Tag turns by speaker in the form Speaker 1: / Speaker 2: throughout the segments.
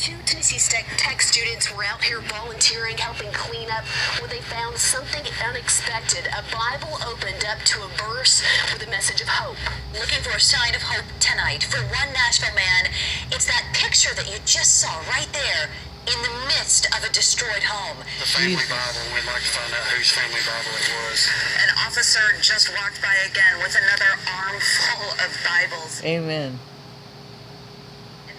Speaker 1: Two Tennessee Tech students were out here volunteering, helping clean up when they found something unexpected. A Bible opened up to a verse with a message of hope.
Speaker 2: Looking for a sign of hope tonight. For one Nashville man, it's that picture that you just saw right there in the midst of a destroyed home.
Speaker 3: The family Bible, we'd like to find out whose family Bible it was.
Speaker 2: An officer just walked by again with another armful of Bibles.
Speaker 4: Amen.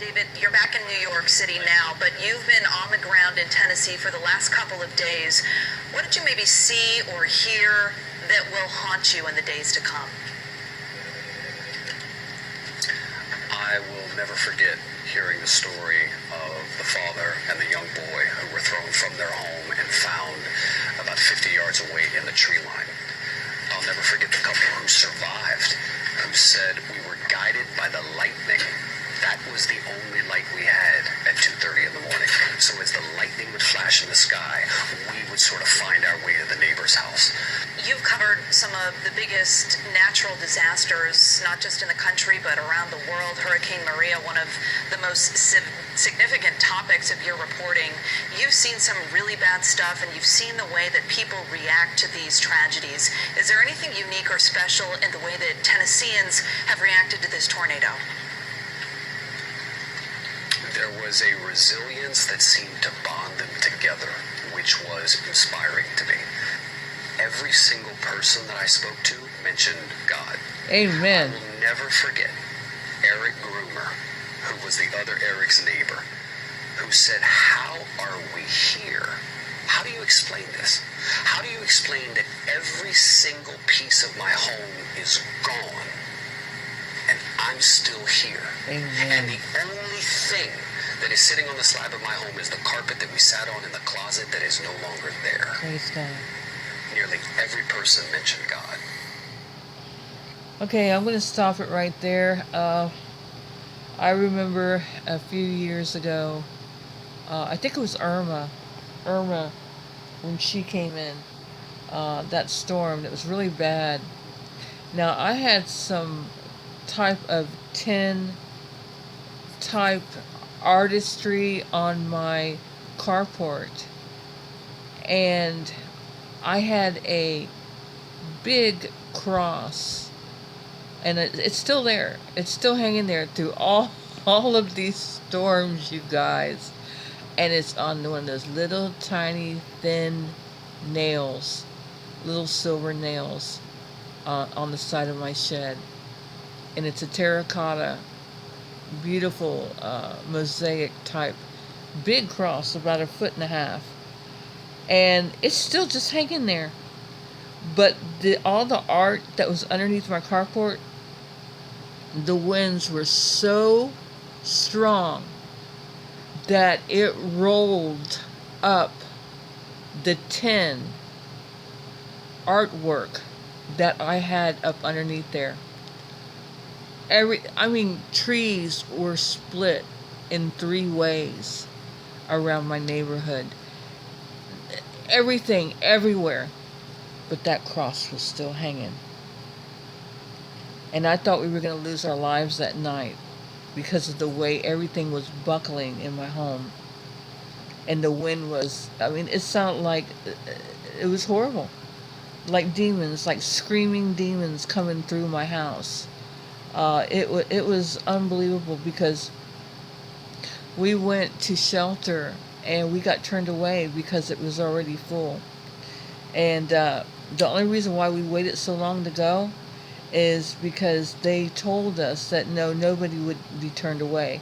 Speaker 2: David, you're back in New York City now, but you've been on the ground in Tennessee for the last couple of days. What did you maybe see or hear that will haunt you in the days to come?
Speaker 3: I will never forget hearing the story of the father and the young boy who were thrown from their home and found about 50 yards away in the tree line. I'll never forget the couple who survived, who said we were guided by the lightning. That was the only light we had at 2:30 in the morning. So as the lightning would flash in the sky, we would sort of find our way to the neighbor's house.
Speaker 2: You've covered some of the biggest natural disasters, not just in the country, but around the world. Hurricane Maria, one of the most significant topics of your reporting. You've seen some really bad stuff, and you've seen the way that people react to these tragedies. Is there anything unique or special in the way that Tennesseans have reacted to this tornado?
Speaker 3: There was a resilience that seemed to bond them together, which was inspiring to me. Every single person that I spoke to mentioned God.
Speaker 4: Amen.
Speaker 3: I will never forget Eric Groomer, who was the other Eric's neighbor, who said, "How are we here? How do you explain this? How do you explain that every single piece of my home is gone and I'm still here?
Speaker 4: Amen.
Speaker 3: And the only thing that is sitting on the slab of my home is the carpet that we sat on in the closet that is no longer there."
Speaker 4: Praise God.
Speaker 3: Nearly every person mentioned God.
Speaker 4: Okay, I'm going to stop it right there. I remember a few years ago, I think it was Irma, when she came in, that storm that was really bad. Now, I had some type of tin type artistry on my carport, and I had a big cross, and it's still there. It's still hanging there through all of these storms, you guys. And it's on one of those little tiny thin nails, little silver nails, on the side of my shed. And it's a terracotta, beautiful mosaic type big cross, about 1.5 feet. And it's still just hanging there. But all the art that was underneath my carport, the winds were so strong that it rolled up the tin artwork that I had up underneath there. Trees were split in 3 ways around my neighborhood. Everything, everywhere. But that cross was still hanging. And I thought we were going to lose our lives that night because of the way everything was buckling in my home. And the wind was, it sounded like, it was horrible. Like demons, like screaming demons coming through my house. It was unbelievable because we went to shelter and we got turned away because it was already full. And the only reason why we waited so long to go is because they told us that nobody would be turned away.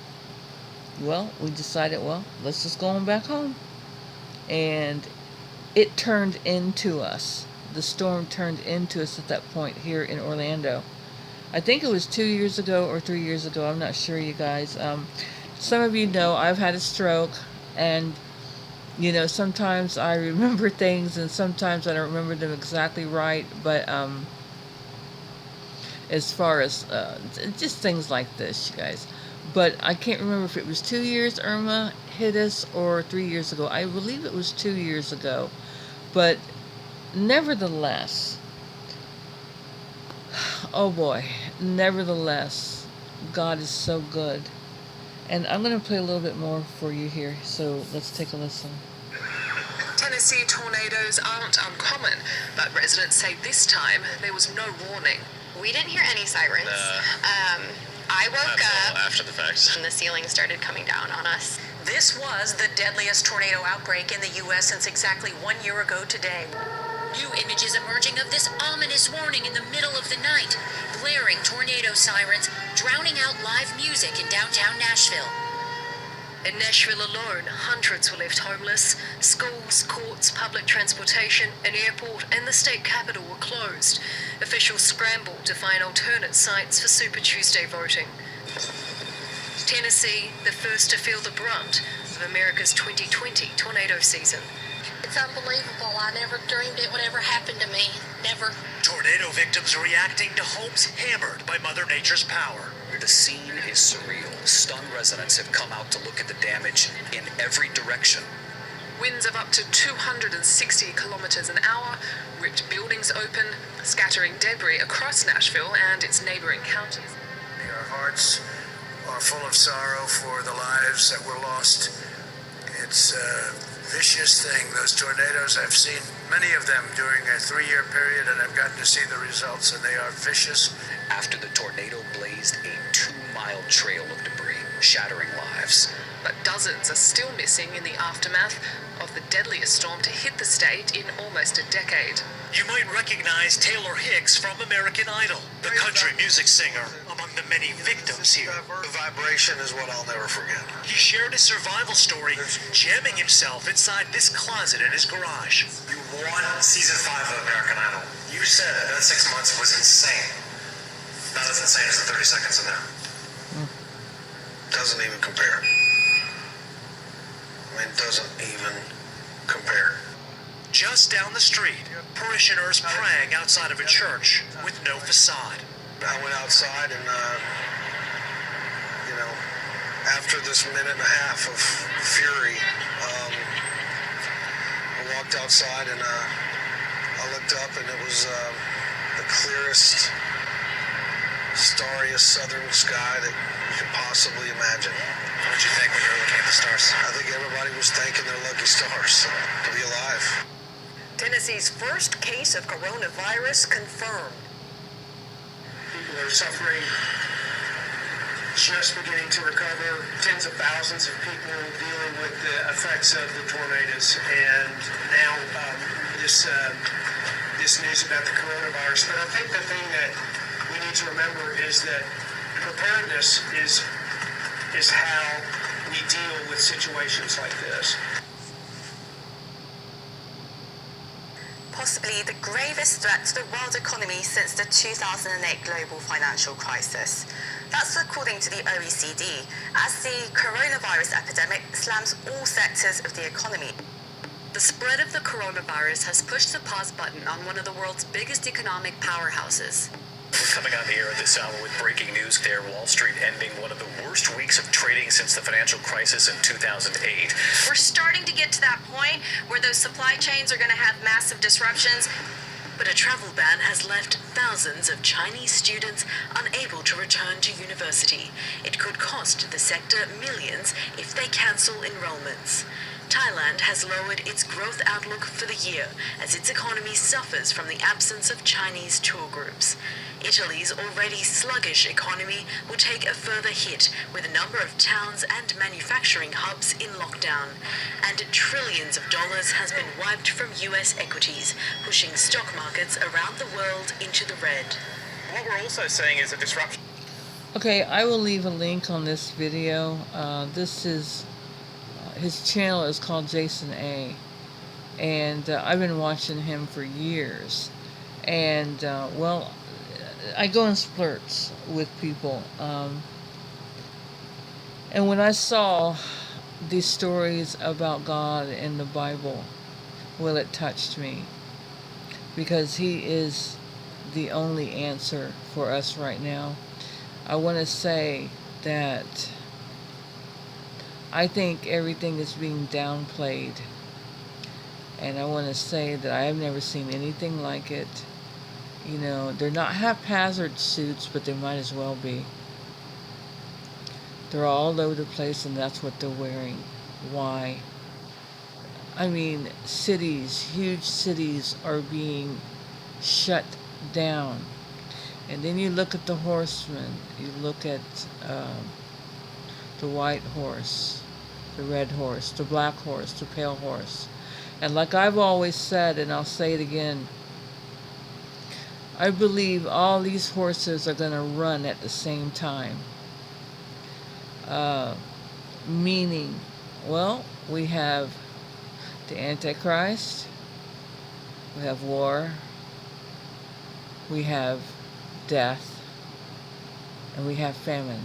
Speaker 4: Well, we decided, let's just go on back home. And it turned into us. The storm turned into us at that point here in Orlando. I think it was 2 years ago or 3 years ago. I'm not sure, you guys. Some of you know I've had a stroke, and sometimes I remember things and sometimes I don't remember them exactly right, but as far as just things like this, you guys. But I can't remember if it was 2 years Irma hit us or 3 years ago. I believe it was 2 years ago. But nevertheless, oh boy, nevertheless, God is so good. And I'm going to play a little bit more for you here, so let's take a listen.
Speaker 5: Tennessee tornadoes aren't uncommon, but residents say this time there was no warning.
Speaker 6: We didn't hear any sirens. I woke up
Speaker 7: after the fact.
Speaker 6: and the ceiling started coming down on us.
Speaker 2: This was the deadliest tornado outbreak in the U.S. since exactly 1 year ago today.
Speaker 8: New images emerging of this ominous warning in the middle of the night. Blaring tornado sirens, drowning out live music in downtown Nashville.
Speaker 1: In Nashville alone, hundreds were left homeless. Schools, courts, public transportation, an airport, and the state capitol were closed. Officials scrambled to find alternate sites for Super Tuesday voting. Tennessee, the first to feel the brunt of America's 2020 tornado season.
Speaker 9: It's unbelievable. I never dreamed it would ever happen to me. Never.
Speaker 10: Tornado victims reacting to homes hammered by Mother Nature's power.
Speaker 3: The scene is surreal. Stunned residents have come out to look at the damage in every direction.
Speaker 5: Winds of up to 260 kilometers an hour ripped buildings open, scattering debris across Nashville and its neighboring counties.
Speaker 11: Our hearts are full of sorrow for the lives that were lost. It's a vicious thing. Those tornadoes, I've seen many of them during a 3-year period, and I've gotten to see the results, and they are vicious.
Speaker 3: After the tornado blazed a 2-mile trail of debris, shattering lives.
Speaker 5: But dozens are still missing in the aftermath of the deadliest storm to hit the state in almost a decade.
Speaker 10: You might recognize Taylor Hicks from American Idol, the country music singer, among the many victims here.
Speaker 11: The vibration is what I'll never forget.
Speaker 10: He shared his survival story, jamming himself inside this closet in his garage.
Speaker 12: You won season 5 of American Idol. You said that 6 months was insane. Not as insane as the 30 seconds in there.
Speaker 11: Doesn't even compare. I mean, doesn't even compare.
Speaker 10: Just down the street, parishioners praying outside of a church with no facade.
Speaker 11: I went outside and, after this minute and a half of fury, I walked outside and I looked up and it was the clearest, starriest southern sky that you could possibly imagine.
Speaker 12: What did you think when you were looking at the stars?
Speaker 11: I think everybody was thanking their lucky stars to be alive.
Speaker 2: Tennessee's first case of coronavirus confirmed.
Speaker 13: People are suffering, just beginning to recover. Tens of thousands of people dealing with the effects of the tornadoes, and now this news about the coronavirus. But I think the thing that we need to remember is that preparedness is how we deal with situations like this.
Speaker 6: Possibly the gravest threat to the world economy since the 2008 global financial crisis. That's according to the OECD, as the coronavirus epidemic slams all sectors of the economy.
Speaker 1: The spread of the coronavirus has pushed the pause button on one of the world's biggest economic powerhouses.
Speaker 7: We're coming on the air at this hour with breaking news there. Wall Street ending one of the worst weeks of trading since the financial crisis in 2008.
Speaker 14: We're starting to get to that point where those supply chains are going to have massive disruptions.
Speaker 1: But a travel ban has left thousands of Chinese students unable to return to university. It could cost the sector millions if they cancel enrollments. Thailand has lowered its growth outlook for the year as its economy suffers from the absence of Chinese tour groups. Italy's already sluggish economy will take a further hit with a number of towns and manufacturing hubs in lockdown. And trillions of dollars has been wiped from US equities, pushing stock markets around the world into the red.
Speaker 7: What we're also seeing is a disruption.
Speaker 4: Okay, I will leave a link on this video. This is his channel is called Jason A, and I've been watching him for years. And well, I go in splurts with people. And when I saw these stories about God in the Bible, well, it touched me, because He is the only answer for us right now. I want to say that I think everything is being downplayed, and I want to say that I have never seen anything like it. You know, they're not haphazard suits, but they might as well be. They're all over the place, and that's what they're wearing. Why? I mean, cities, huge cities are being shut down. And then you look at the horsemen, you look at the white horse, the red horse, the black horse, the pale horse. And like I've always said, and I'll say it again, I believe all these horses are going to run at the same time. Meaning, well, we have the Antichrist, we have war, we have death, and we have famine.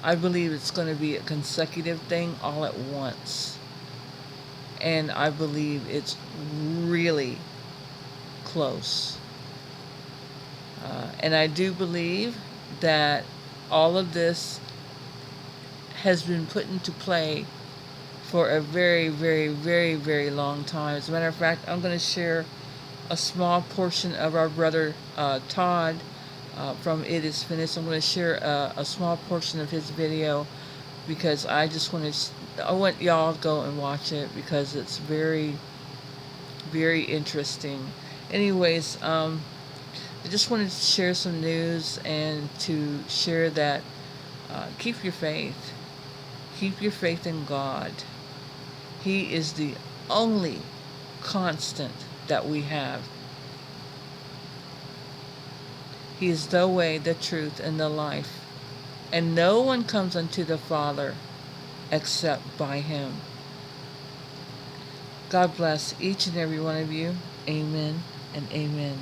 Speaker 4: I believe it's going to be a consecutive thing all at once. And I believe it's really close. And I do believe that all of this has been put into play for a very, very, very, very long time. As a matter of fact, I'm going to share a small portion of our brother Todd from It Is Finished. I'm going to share a small portion of his video because I want y'all to go and watch it because it's very, very interesting. Anyways, I just wanted to share some news and to share that keep your faith. Keep your faith in God. He is the only constant that we have. He is the way, the truth, and the life. And no one comes unto the Father except by Him. God bless each and every one of you. Amen and amen.